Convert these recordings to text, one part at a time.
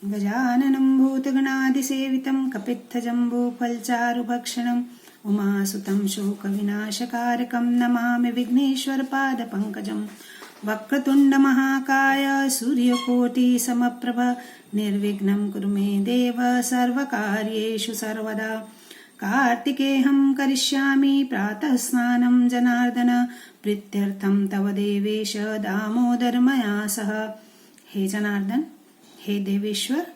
गजाननं भूतगणादिसेवितं कपित्थजम्बूफलचारुभक्षणम् उमासुतं शोकविनाशकारकं नमामि विघ्नेश्वरपादपङ्कजम्। वक्रतुण्डमहाकाय सूर्यकोटिसमप्रभ निर्विघ्नं कुरु मे देव सर्वकार्येषु सर्वदा। कार्तिकेयं करिष्यामि प्रातः स्नानं जनार्दन प्रीत्यर्थं तव देवेश दामोदर मया सह। हे जनार्दन, हे देवेश्वर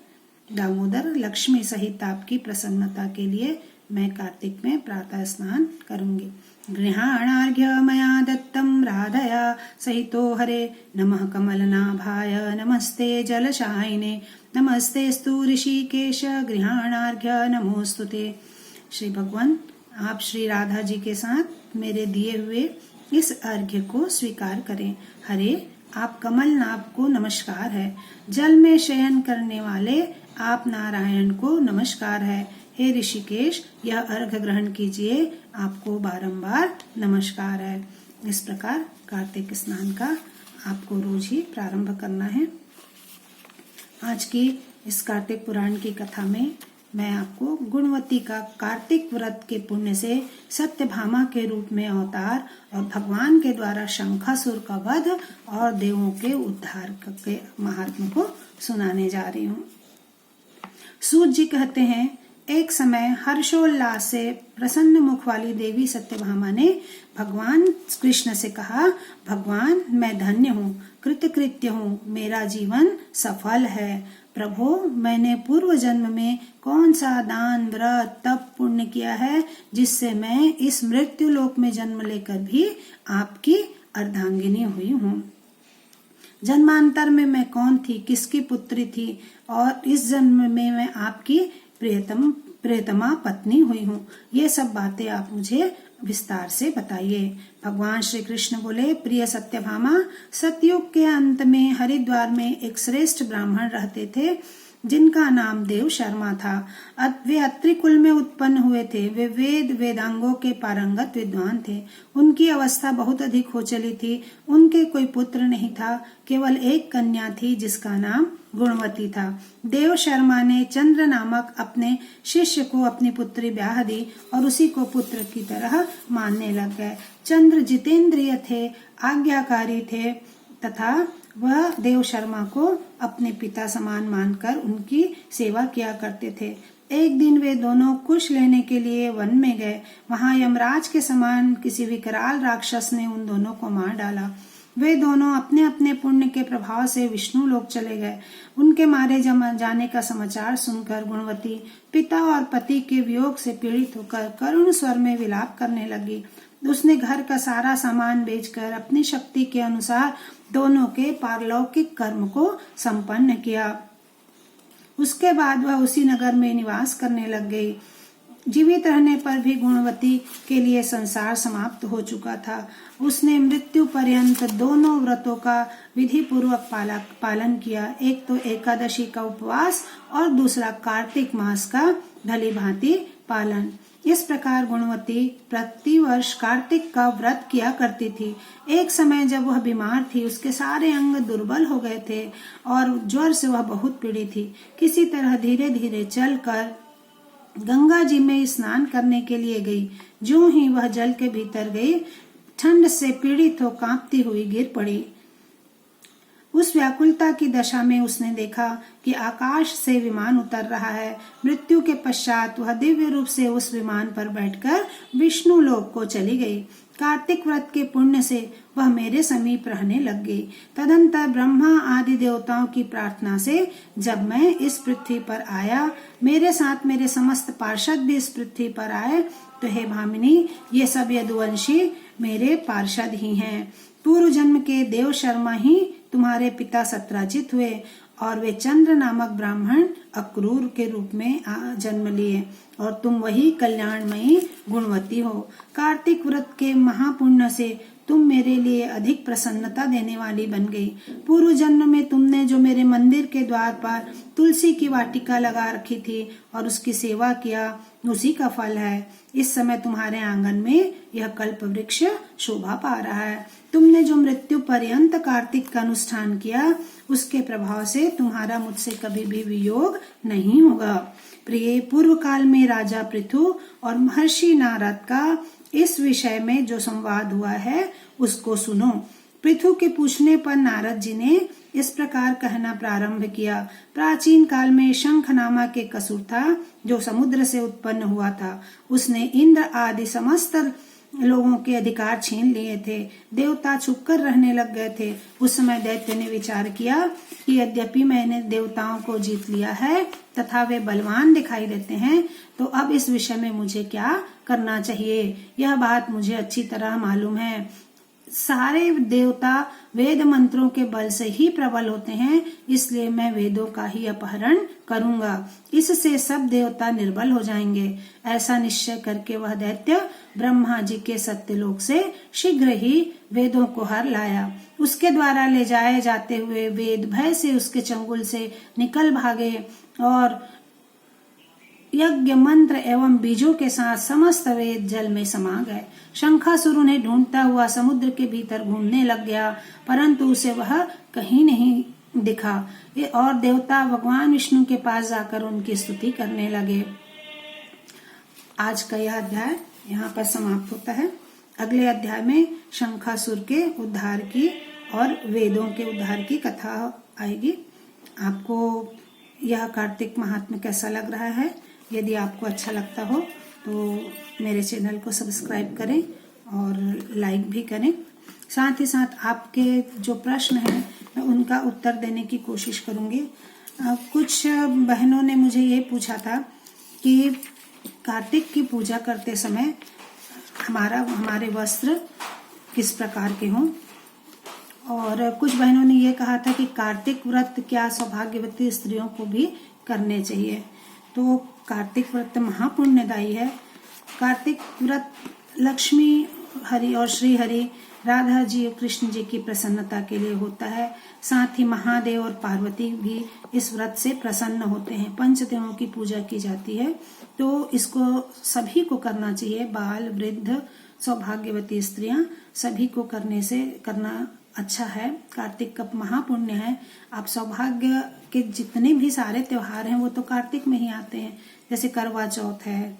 दामोदर, लक्ष्मी सहित आपकी प्रसन्नता के लिए मैं कार्तिक में प्रातः स्नान करूंगी। गृहाणार्घ्य मया दत्तं राधया सहितो हरे नमः कमलनाभाय नमस्ते जलशायिने नमस्तेस्तु ऋषिकेश गृहाणार्घ्य नमोस्तुते। श्री भगवान, आप श्री राधा जी के साथ मेरे दिए हुए इस अर्घ्य को स्वीकार करें। हरे, आप कमल नाभ को नमस्कार है। जल में शयन करने वाले आप नारायण को नमस्कार है। हे ऋषिकेश, यह अर्घ्य ग्रहण कीजिए, आपको बारंबार नमस्कार है। इस प्रकार कार्तिक स्नान का आपको रोज ही प्रारंभ करना है। आज की इस कार्तिक पुराण की कथा में मैं आपको गुणवती का कार्तिक व्रत के पुण्य से सत्यभामा के रूप में अवतार और भगवान के द्वारा शंखासुर का वध और देवों के उद्धार के महात्म को सुनाने जा रही हूँ। सूत जी कहते हैं, एक समय हर्षोल्लास से प्रसन्न मुख वाली देवी सत्यभामा ने भगवान कृष्ण से कहा, भगवान, मैं धन्य हूँ, कृतकृत्य हूँ, मेरा जीवन सफल है। प्रभु, मैंने पूर्व जन्म में कौन सा दान व्रत तप पुण्य किया है जिससे मैं इस मृत्यु लोक में जन्म लेकर भी आपकी अर्धांगिनी हुई हूँ। जन्मांतर में मैं कौन थी, किसकी पुत्री थी और इस जन्म में मैं आपकी प्रियतमा पत्नी हुई हूँ। ये सब बातें आप मुझे विस्तार से बताइए। भगवान श्री कृष्ण बोले, प्रिय सत्यभामा, सतयुग के अंत में हरिद्वार में एक श्रेष्ठ ब्राह्मण रहते थे जिनका नाम देव शर्मा था। वे अत्रि कुल में उत्पन्न हुए थे। वे वेदांगों के पारंगत विद्वान थे। उनकी अवस्था बहुत अधिक हो चली थी। उनके कोई पुत्र नहीं था, केवल एक कन्या थी जिसका नाम गुणवती था। देव शर्मा ने चंद्र नामक अपने शिष्य को अपनी पुत्री ब्याह दी और उसी को पुत्र की तरह मानने लग गए। चंद्र जितेंद्रिय थे, आज्ञाकारी थे तथा वह देव शर्मा को अपने पिता समान मानकर उनकी सेवा किया करते थे। एक दिन वे दोनों कुश लेने के लिए वन में गए। वहां यमराज के समान किसी विकराल राक्षस ने उन दोनों को मार डाला। वे दोनों अपने अपने पुण्य के प्रभाव से विष्णु लोक चले गए। उनके मारे जाने का समाचार सुनकर गुणवती पिता और पति के वियोग से पीड़ित होकर करुण स्वर में विलाप करने लगी। उसने घर का सारा सामान बेचकर अपनी शक्ति के अनुसार दोनों के पारलौकिक कर्म को संपन्न किया। उसके बाद वह उसी नगर में निवास करने लग गई। जीवित रहने पर भी गुणवती के लिए संसार समाप्त हो चुका था। उसने मृत्यु पर्यंत दोनों व्रतों का विधि पूर्वक पालन किया। एक तो एकादशी का उपवास और दूसरा कार्तिक मास का भली भांति पालन। इस प्रकार गुणवती प्रतिवर्ष कार्तिक का व्रत किया करती थी। एक समय जब वह बीमार थी, उसके सारे अंग दुर्बल हो गए थे और ज्वर से वह बहुत पीड़ित थी। किसी तरह धीरे धीरे चलकर गंगा जी में स्नान करने के लिए गई। जो ही वह जल के भीतर गई, ठंड से पीड़ित हो कांपती हुई गिर पड़ी। उस व्याकुलता की दशा में उसने देखा कि आकाश से विमान उतर रहा है। मृत्यु के पश्चात वह दिव्य रूप से उस विमान पर बैठकर विष्णु लोक को चली गई। कार्तिक व्रत के पुण्य से वह मेरे समीप रहने लग गई। तदंतर ब्रह्मा आदि देवताओं की प्रार्थना से जब मैं इस पृथ्वी पर आया, मेरे साथ मेरे समस्त पार्षद भी इस पृथ्वी पर आए। तो हे भामिनी, ये सब यदुवंशी मेरे पार्षद ही हैं। पूर्व जन्म के देव शर्मा ही तुम्हारे पिता सत्राजित हुए और वे चंद्र नामक ब्राह्मण अक्रूर के रूप में जन्म लिए और तुम वही कल्याणमयी गुणवती हो। कार्तिक व्रत के महापुण्य से तुम मेरे लिए अधिक प्रसन्नता देने वाली बन गई। पूर्व जन्म में तुमने जो मेरे मंदिर के द्वार पर तुलसी की वाटिका लगा रखी थी और उसकी सेवा किया, उसी का फल है। इस समय तुम्हारे आंगन में यह कल्प वृक्ष शोभा पा रहा है। तुमने जो मृत्यु पर्यंत कार्तिक का अनुष्ठान किया उसके प्रभाव से तुम्हारा मुझसे कभी भी वियोग नहीं होगा। प्रिय, पूर्व काल में राजा पृथु और महर्षि नारद का इस विषय में जो संवाद हुआ है उसको सुनो। पृथु के पूछने पर नारद जी ने इस प्रकार कहना प्रारंभ किया। प्राचीन काल में शंख नामक एक असुर था जो समुद्र से उत्पन्न हुआ था। उसने इंद्र आदि समस्त लोगों के अधिकार छीन लिए थे। देवता छुपकर रहने लग गए थे। उस समय दैत्य ने विचार किया कि यद्यपि मैंने देवताओं को जीत लिया है तथा वे बलवान दिखाई देते हैं, तो अब इस विषय में मुझे क्या करना चाहिए। यह बात मुझे अच्छी तरह मालूम है। सारे देवता वेद मंत्रों के बल से ही प्रबल होते हैं, इसलिए मैं वेदों का ही अपहरण करूंगा। इससे सब देवता निर्बल हो जाएंगे। ऐसा निश्चय करके वह दैत्य ब्रह्मा जी के सत्यलोक से शीघ्र ही वेदों को हर लाया। उसके द्वारा ले जाए जाते हुए वेद भय से उसके चंगुल से निकल भागे और यज्ञ मंत्र एवं बीजों के साथ समस्त वेद जल में समा गए। शंखासुर उन्हें ढूंढता हुआ समुद्र के भीतर घूमने लग गया, परंतु उसे वह कहीं नहीं दिखा और देवता भगवान विष्णु के पास जाकर उनकी स्तुति करने लगे। आज का यह अध्याय यहाँ पर समाप्त होता है। अगले अध्याय में शंखासुर के उद्धार की और वेदों के उद्धार की कथा आएगी। आपको यह कार्तिक महात्म्य कैसा लग रहा है? यदि आपको अच्छा लगता हो तो मेरे चैनल को सब्सक्राइब करें और लाइक भी करें। साथ ही साथ आपके जो प्रश्न हैं मैं उनका उत्तर देने की कोशिश करूंगी। कुछ बहनों ने मुझे ये पूछा था कि कार्तिक की पूजा करते समय हमारे वस्त्र किस प्रकार के हों, और कुछ बहनों ने ये कहा था कि कार्तिक व्रत क्या सौभाग्यवती स्त्रियों को भी करने चाहिए। तो कार्तिक व्रत महापुण्यदायी है। कार्तिक व्रत लक्ष्मी हरि और श्री हरि, राधा जी और कृष्ण जी की प्रसन्नता के लिए होता है। साथ ही महादेव और पार्वती भी इस व्रत से प्रसन्न होते हैं। पंचदेवों की पूजा की जाती है, तो इसको सभी को करना चाहिए। बाल, वृद्ध, सौभाग्यवती स्त्रियां सभी को करना अच्छा है। कार्तिक का महापुण्य है। आप सौभाग्य के जितने भी सारे त्योहार हैं वो तो कार्तिक में ही आते हैं, जैसे करवा चौथ है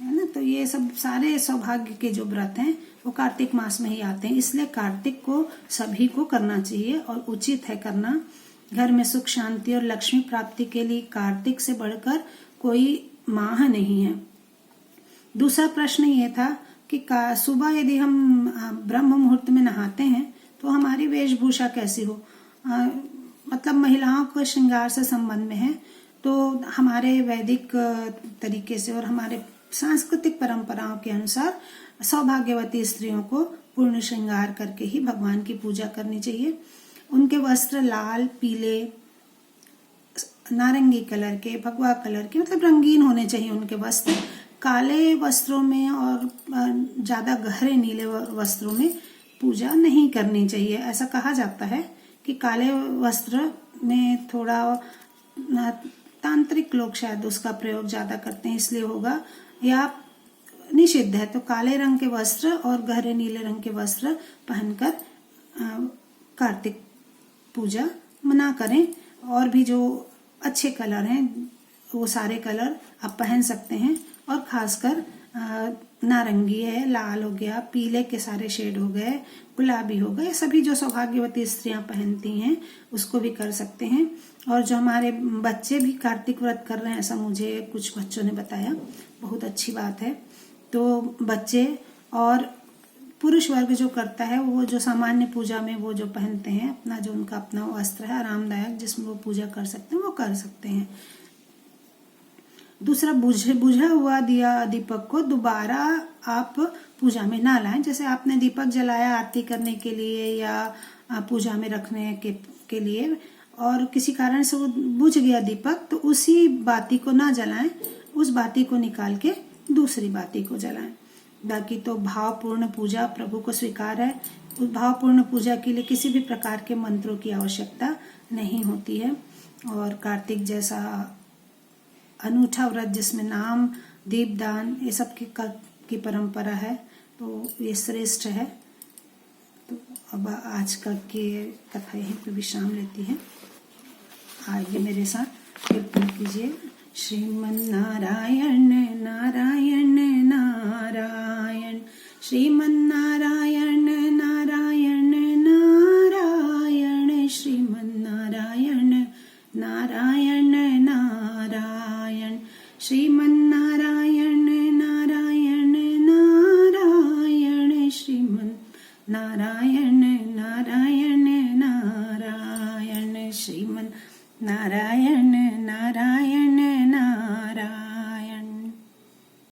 ना, तो ये सब सारे सौभाग्य के जो व्रत हैं वो कार्तिक मास में ही आते हैं। इसलिए कार्तिक को सभी को करना चाहिए और उचित है करना। घर में सुख शांति और लक्ष्मी प्राप्ति के लिए कार्तिक से बढ़कर कोई माह नहीं है। दूसरा प्रश्न ये था कि सुबह यदि हम ब्रह्म मुहूर्त में नहाते हैं तो हमारी वेशभूषा कैसी हो। मतलब महिलाओं को श्रृंगार से संबंध में है, तो हमारे वैदिक तरीके से और हमारे सांस्कृतिक परंपराओं के अनुसार सौभाग्यवती स्त्रियों को पूर्ण श्रृंगार करके ही भगवान की पूजा करनी चाहिए। उनके वस्त्र लाल, पीले, नारंगी कलर के, भगवा कलर के, मतलब रंगीन होने चाहिए उनके वस्त्र। काले वस्त्रों में और ज्यादा गहरे नीले वस्त्रों में पूजा नहीं करनी चाहिए। ऐसा कहा जाता है कि काले वस्त्र में थोड़ा तांत्रिक लोग शायद उसका प्रयोग ज्यादा करते हैं, इसलिए होगा, या निषिद्ध है। तो काले रंग के वस्त्र और गहरे नीले रंग के वस्त्र पहनकर कार्तिक पूजा मना करें। और भी जो अच्छे कलर हैं वो सारे कलर आप पहन सकते हैं, और खासकर नारंगी है, लाल हो गया, पीले के सारे शेड हो गए, गुलाबी हो गए, सभी जो सौभाग्यवती स्त्रियां पहनती हैं उसको भी कर सकते हैं। और जो हमारे बच्चे भी कार्तिक व्रत कर रहे हैं, ऐसा मुझे कुछ बच्चों ने बताया, बहुत अच्छी बात है। तो बच्चे और पुरुष वर्ग जो करता है वो जो सामान्य पूजा में वो जो पहनते हैं अपना, जो उनका अपना वस्त्र है आरामदायक जिसमें वो पूजा कर सकते हैं, वो कर सकते हैं। दूसरा, बुझा हुआ दिया दीपक को दोबारा आप पूजा में ना लाएं। जैसे आपने दीपक जलाया आरती करने के लिए या पूजा में रखने के लिए, और किसी कारण से वो बुझ गया दीपक, तो उसी बाती को ना जलाएं, उस बाती को निकाल के दूसरी बाती को जलाएं। बाकी तो भावपूर्ण पूजा प्रभु को स्वीकार है। उस भावपूर्ण पूजा के लिए किसी भी प्रकार के मंत्रों की आवश्यकता नहीं होती है। और कार्तिक जैसा अनूठा व्रत जिसमें नाम, दीपदान, ये सब की परंपरा है, तो ये श्रेष्ठ है। तो अब आज का के कथा यहीं पर विश्राम लेती है। आइए मेरे साथ कीर्तन कीजिए। श्रीमन नारायण नारायण नारायण, श्रीमन नारायण नारायण नारायण, श्रीमन नारायण नारायण नारायण, श्रीमन नारायण नारायण नारायण, श्रीमन नारायण नारायण नारायण, श्रीमन नारायण